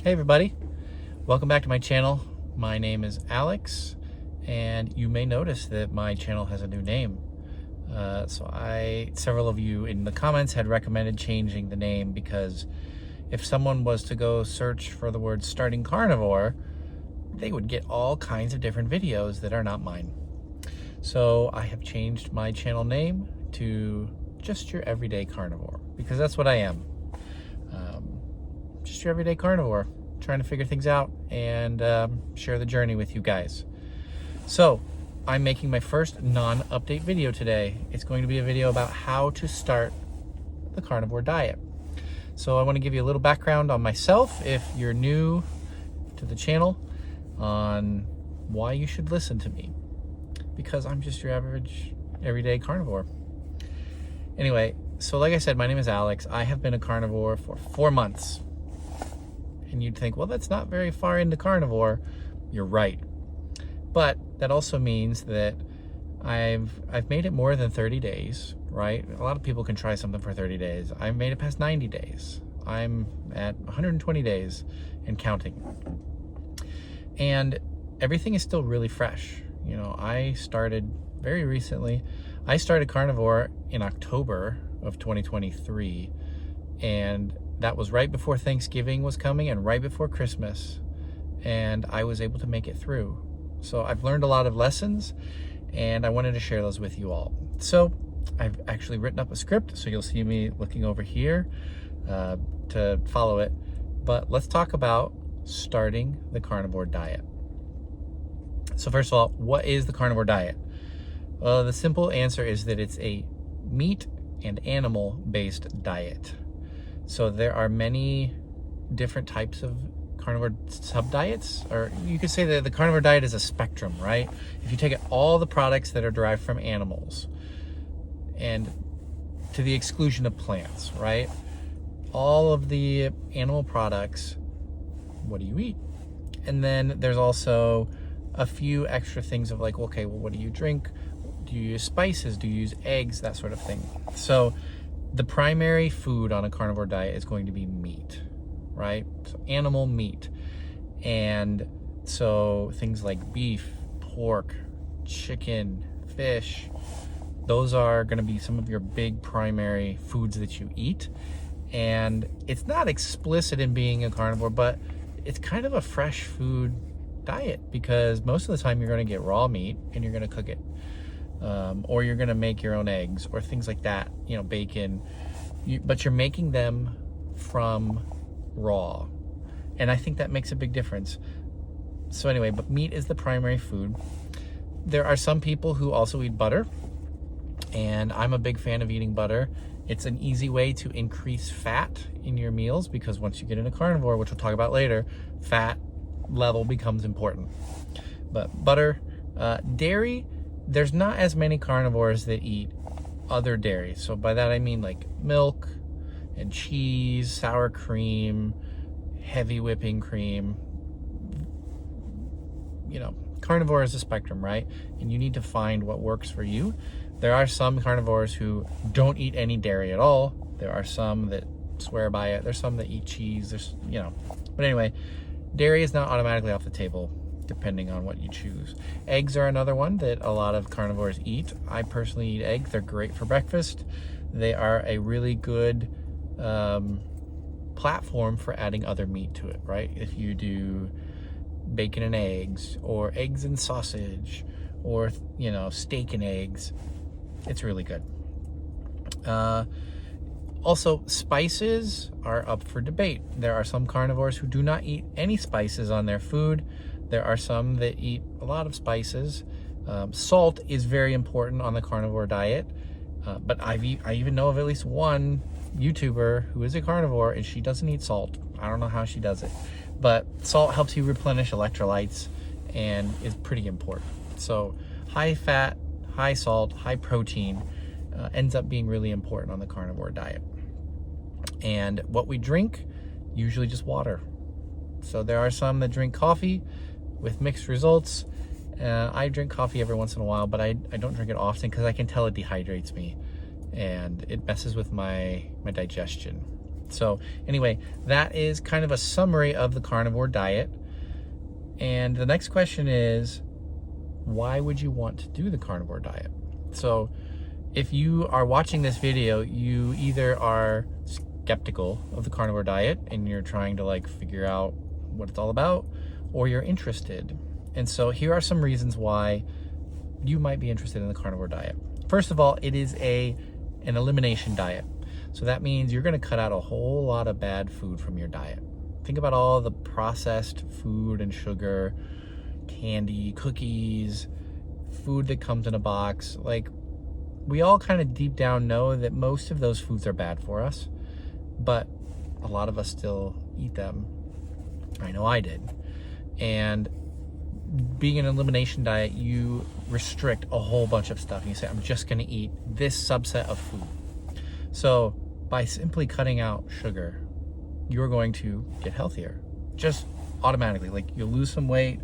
Hey everybody, welcome back to my channel. My name is Alex, and you may notice that my channel has a new name. Several of you in the comments had recommended changing the name because if someone was to go search for the word starting carnivore, they would get all kinds of different videos that are not mine. So I have changed my channel name to Just Your Everyday Carnivore, because that's what I am. Just your everyday carnivore, trying to figure things out and share the journey with you guys. So I'm making my first non-update video today. It's going to be a video about how to start the carnivore diet. So I want to give you a little background on myself if you're new to the channel, on why you should listen to me, because I'm just your average everyday carnivore. Anyway, so like I said, my name is Alex. I have been a carnivore for 4 months. And you'd think, well, that's not very far into carnivore. You're right. But that also means that I've made it more than 30 days, right? A lot of people can try something for 30 days. I've made it past 90 days. I'm at 120 days and counting. And everything is still really fresh. You know, I started very recently. I started carnivore in October of 2023, and that was right before Thanksgiving was coming and right before Christmas, and I was able to make it through. So I've learned a lot of lessons, and I wanted to share those with you all. So I've actually written up a script, so you'll see me looking over here to follow it. But let's talk about starting the carnivore diet. So first of all, what is the carnivore diet? Well, the simple answer is that it's a meat and animal-based diet. So there are many different types of carnivore sub-diets, or you could say that the carnivore diet is a spectrum, right? If you take all the products that are derived from animals and to the exclusion of plants, right? All of the animal products, what do you eat? And then there's also a few extra things of like, okay, well, what do you drink? Do you use spices? Do you use eggs? That sort of thing. So the primary food on a carnivore diet is going to be meat, right? So animal meat. And so things like beef, pork, chicken, fish, those are going to be some of your big primary foods that you eat. And it's not explicit in being a carnivore, but it's kind of a fresh food diet, because most of the time you're going to get raw meat and you're going to cook it. Or you're going to make your own eggs or things like that, you know, bacon, but you're making them from raw. And I think that makes a big difference. So anyway, but meat is the primary food. There are some people who also eat butter, and I'm a big fan of eating butter. It's an easy way to increase fat in your meals, because once you get into carnivore, which we'll talk about later, fat level becomes important. But butter, dairy, there's not as many carnivores that eat other dairy. So by that I mean like milk and cheese, sour cream, heavy whipping cream. You know, carnivore is a spectrum, right? And you need to find what works for you. There are some carnivores who don't eat any dairy at all. There are some that swear by it. There's some that eat cheese. There's, you know, but anyway, dairy is not automatically off the table, depending on what you choose. Eggs are another one that a lot of carnivores eat. I personally eat eggs. They're great for breakfast. They are a really good platform for adding other meat to it, right? If you do bacon and eggs, or eggs and sausage, or, you know, steak and eggs, it's really good. Also, spices are up for debate. There are some carnivores who do not eat any spices on their food. There are some that eat a lot of spices. Salt is very important on the carnivore diet, but I even know of at least one YouTuber who is a carnivore, and she doesn't eat salt. I don't know how she does it, but salt helps you replenish electrolytes and is pretty important. So high fat, high salt, high protein ends up being really important on the carnivore diet. And what we drink, usually just water. So there are some that drink coffee with mixed results. I drink coffee every once in a while, but I don't drink it often because I can tell it dehydrates me and it messes with my digestion. So anyway, that is kind of a summary of the carnivore diet. And the next question is, why would you want to do the carnivore diet? So if you are watching this video, you either are skeptical of the carnivore diet and you're trying to like figure out what it's all about, or you're interested. And so here are some reasons why you might be interested in the carnivore diet. First of all, it is an elimination diet. So that means you're going to cut out a whole lot of bad food from your diet. Think about all the processed food and sugar, candy, cookies, food that comes in a box. Like, we all kind of deep down know that most of those foods are bad for us, but a lot of us still eat them. I know I did. And being an elimination diet, you restrict a whole bunch of stuff. And you say, I'm just going to eat this subset of food. So by simply cutting out sugar, you're going to get healthier, just automatically. Like, you'll lose some weight.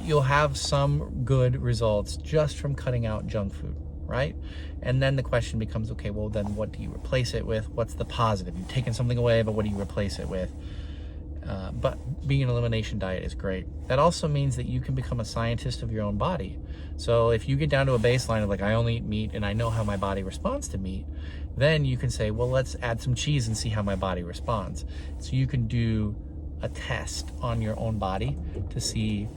You'll have some good results just from cutting out junk food, right? And then the question becomes, okay, well then what do you replace it with? What's the positive? You've taken something away, but what do you replace it with? But being an elimination diet is great. That also means that you can become a scientist of your own body. So if you get down to a baseline of like, I only eat meat and I know how my body responds to meat, then you can say, well, let's add some cheese and see how my body responds. So you can do a test on your own body to see,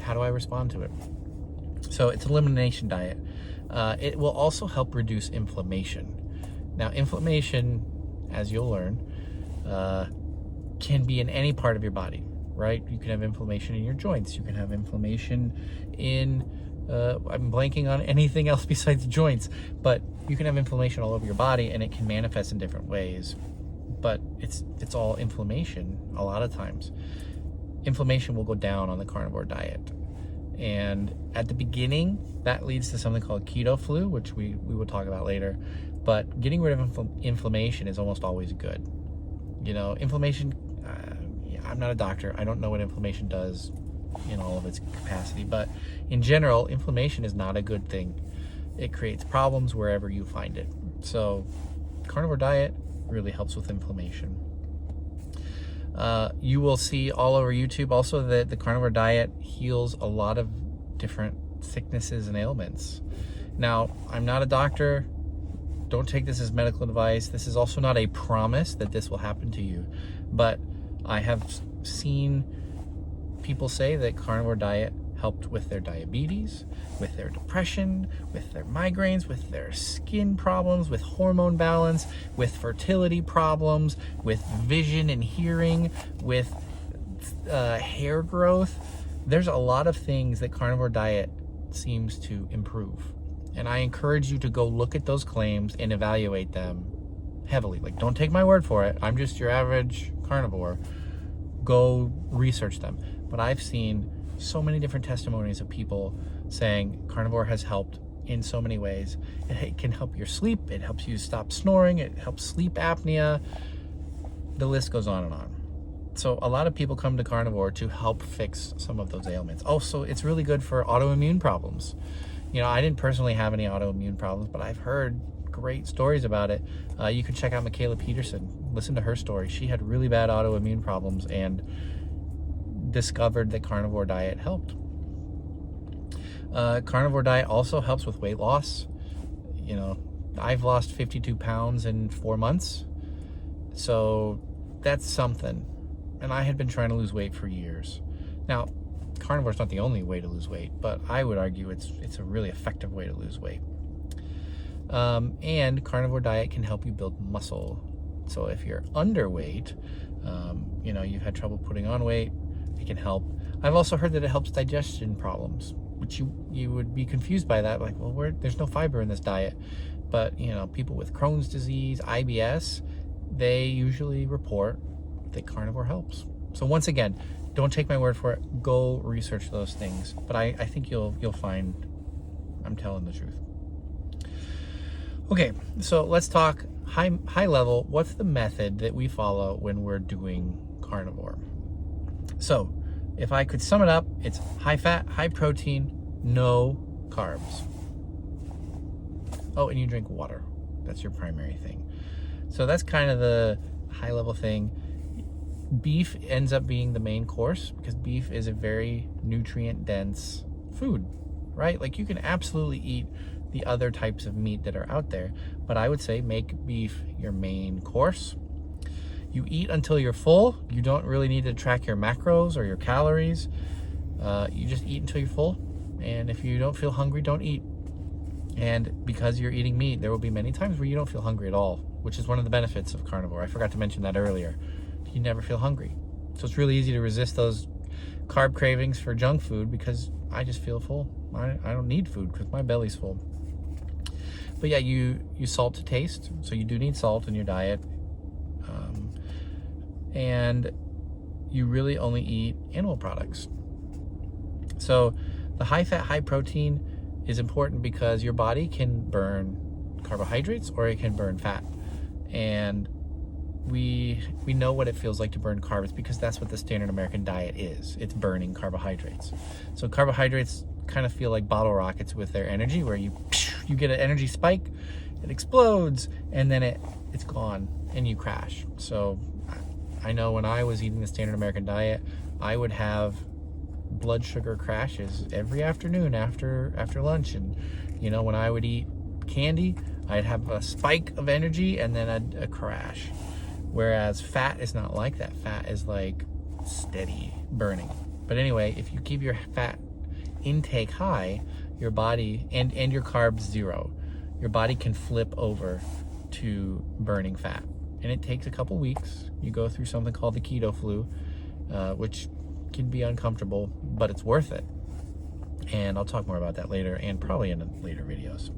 how do I respond to it? So it's an elimination diet. It will also help reduce inflammation. Now, inflammation, as you'll learn, can be in any part of your body, right? You can have inflammation in your joints. You can have inflammation in, I'm blanking on anything else besides joints, but you can have inflammation all over your body and it can manifest in different ways. But it's all inflammation a lot of times. Inflammation will go down on the carnivore diet. And at the beginning, that leads to something called keto flu, which we will talk about later. But getting rid of inflammation is almost always good. You know, inflammation, I'm not a doctor. I don't know what inflammation does in all of its capacity. But in general, inflammation is not a good thing. It creates problems wherever you find it. So carnivore diet really helps with inflammation. You will see all over YouTube also that the carnivore diet heals a lot of different sicknesses and ailments. Now, I'm not a doctor. Don't take this as medical advice. This is also not a promise that this will happen to you. But I have seen people say that carnivore diet helped with their diabetes, with their depression, with their migraines, with their skin problems, with hormone balance, with fertility problems, with vision and hearing, with hair growth. There's a lot of things that carnivore diet seems to improve. And I encourage you to go look at those claims and evaluate them heavily. Like, don't take my word for it. I'm just your average carnivore. Go research them. But I've seen so many different testimonies of people saying carnivore has helped in so many ways. It can help your sleep. It helps you stop snoring. It helps sleep apnea. The list goes on and on. So a lot of people come to carnivore to help fix some of those ailments. Also, it's really good for autoimmune problems. You know, I didn't personally have any autoimmune problems, but I've heard great stories about it. You can check out Michaela Peterson. Listen to her story. She had really bad autoimmune problems and discovered that carnivore diet helped. Carnivore diet also helps with weight loss. You know, I've lost 52 pounds in 4 months. So that's something. And I had been trying to lose weight for years. Now, carnivore is not the only way to lose weight, but I would argue it's a really effective way to lose weight. And carnivore diet can help you build muscle. So if you're underweight, you know, you've had trouble putting on weight, it can help. I've also heard that it helps digestion problems, which you would be confused by that. Like, well, there's no fiber in this diet. But, you know, people with Crohn's disease, IBS, they usually report that carnivore helps. So once again, don't take my word for it. Go research those things. But I think you'll find I'm telling the truth. Okay, so let's talk high level. What's the method that we follow when we're doing carnivore? So if I could sum it up, it's high fat, high protein, no carbs. Oh, and you drink water. That's your primary thing. So that's kind of the high level thing. Beef ends up being the main course because beef is a very nutrient dense food, right? Like you can absolutely eat the other types of meat that are out there, but I would say make beef your main course. You eat until you're full. You don't really need to track your macros or your calories. You just eat until you're full. And if you don't feel hungry, don't eat. And because you're eating meat, there will be many times where you don't feel hungry at all, which is one of the benefits of carnivore. I forgot to mention that earlier. You never feel hungry. So it's really easy to resist those carb cravings for junk food because I just feel full. I don't need food because my belly's full. But yeah, you salt to taste. So you do need salt in your diet. And you really only eat animal products. So the high fat, high protein is important because your body can burn carbohydrates or it can burn fat. And we know what it feels like to burn carbs because that's what the standard American diet is. It's burning carbohydrates. So carbohydrates kind of feel like bottle rockets with their energy, where you get an energy spike, it explodes, and then it's gone and you crash. So I know when I was eating the standard American diet, I would have blood sugar crashes every afternoon after lunch. And you know, when I would eat candy, I'd have a spike of energy and then a crash. Whereas fat is not like that. Fat is like steady burning. But anyway, if you keep your fat intake high, your body and your carbs zero, your body can flip over to burning fat. And it takes a couple weeks. You go through something called the keto flu, which can be uncomfortable, but it's worth it. And I'll talk more about that later and probably in later videos.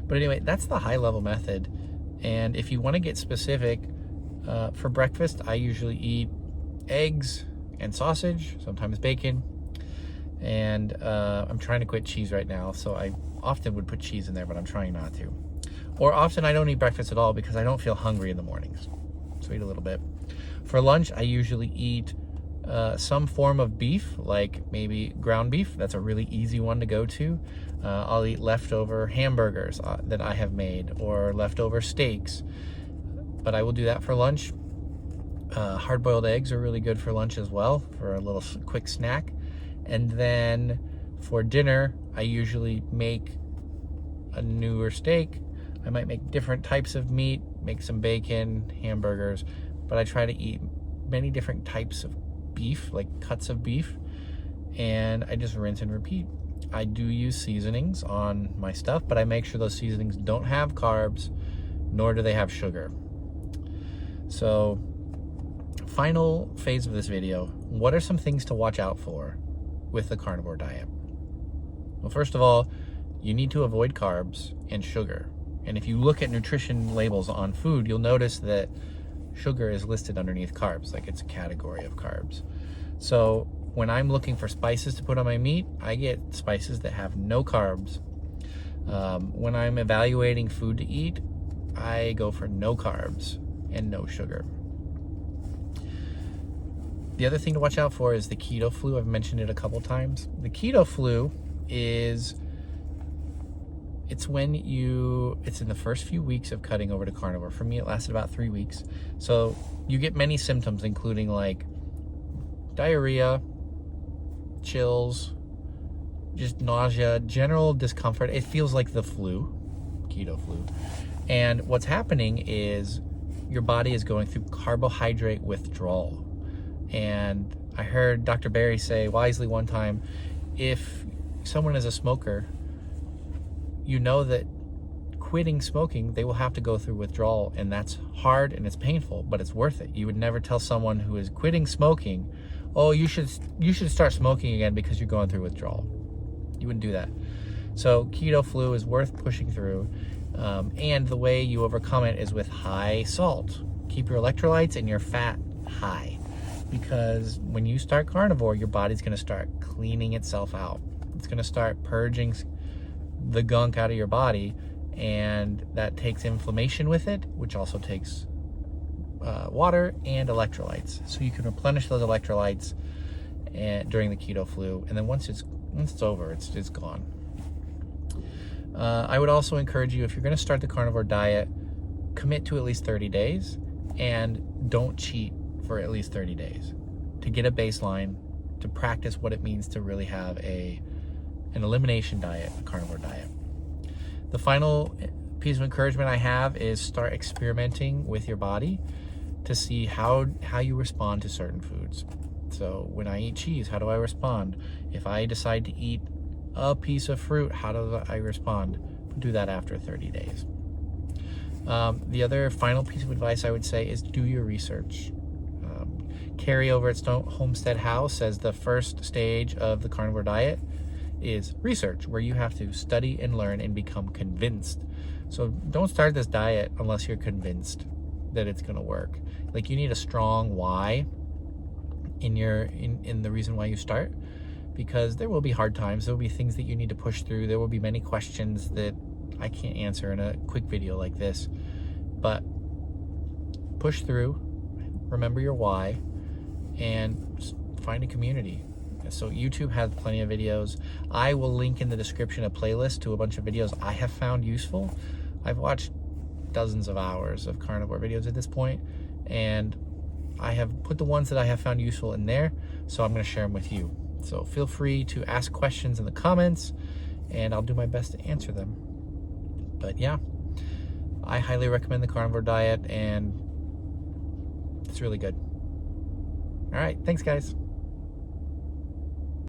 But anyway, that's the high level method. And if you want to get specific, for breakfast, I usually eat eggs and sausage, sometimes bacon. And I'm trying to quit cheese right now, so I often would put cheese in there, but I'm trying not to. Or often I don't eat breakfast at all because I don't feel hungry in the mornings. So I eat a little bit. For lunch, I usually eat some form of beef, like maybe ground beef. That's a really easy one to go to. I'll eat leftover hamburgers that I have made, or leftover steaks. But I will do that for lunch. Hard-boiled eggs are really good for lunch as well, for a little quick snack. And then for dinner, I usually make a newer steak. I might make different types of meat, make some bacon, hamburgers, but I try to eat many different types of beef, like cuts of beef, and I just rinse and repeat. I do use seasonings on my stuff, but I make sure those seasonings don't have carbs, nor do they have sugar. So, final phase of this video, what are some things to watch out for with the carnivore diet? Well, first of all, you need to avoid carbs and sugar. And if you look at nutrition labels on food, you'll notice that sugar is listed underneath carbs, like it's a category of carbs. So when I'm looking for spices to put on my meat, I get spices that have no carbs. When I'm evaluating food to eat, I go for no carbs and no sugar. The other thing to watch out for is the keto flu. I've mentioned it a couple times. The keto flu is, it's in the first few weeks of cutting over to carnivore. For me, it lasted about 3 weeks. So you get many symptoms, including like diarrhea, chills, just nausea, general discomfort. It feels like the flu, keto flu. And what's happening is your body is going through carbohydrate withdrawal. And I heard Dr. Barry say wisely one time, if someone is a smoker, you know that quitting smoking, they will have to go through withdrawal, and that's hard and it's painful, but it's worth it. You would never tell someone who is quitting smoking, oh, you should start smoking again because you're going through withdrawal. You wouldn't do that. So keto flu is worth pushing through, and the way you overcome it is with high salt. Keep your electrolytes and your fat high, because when you start carnivore, your body's going to start cleaning itself out. It's going to start purging the gunk out of your body, and that takes inflammation with it, which also takes water and electrolytes. So you can replenish those electrolytes during the keto flu, and then once it's over, it's gone. I would also encourage you, if you're going to start the carnivore diet, commit to at least 30 days and don't cheat for at least 30 days to get a baseline, to practice what it means to really have an elimination diet, a carnivore diet. The final piece of encouragement I have is start experimenting with your body to see how you respond to certain foods. So when I eat cheese, how do I respond? If I decide to eat a piece of fruit, how do I respond? Do that after 30 days. The other final piece of advice I would say is do your research. Carrie over at Stone Homestead House says the first stage of the carnivore diet is research, where you have to study and learn and become convinced. So don't start this diet unless you're convinced that it's going to work. Like, you need a strong why in the reason why you start, because there will be hard times. There will be things that you need to push through. There will be many questions that I can't answer in a quick video like this, but push through, remember your why, and find a community. So YouTube has plenty of videos. I will link in the description a playlist to a bunch of videos I have found useful. I've watched dozens of hours of carnivore videos at this point, and I have put the ones that I have found useful in there, so I'm going to share them with you. So feel free to ask questions in the comments, and I'll do my best to answer them. But yeah, I highly recommend the carnivore diet, and it's really good. All right, thanks guys.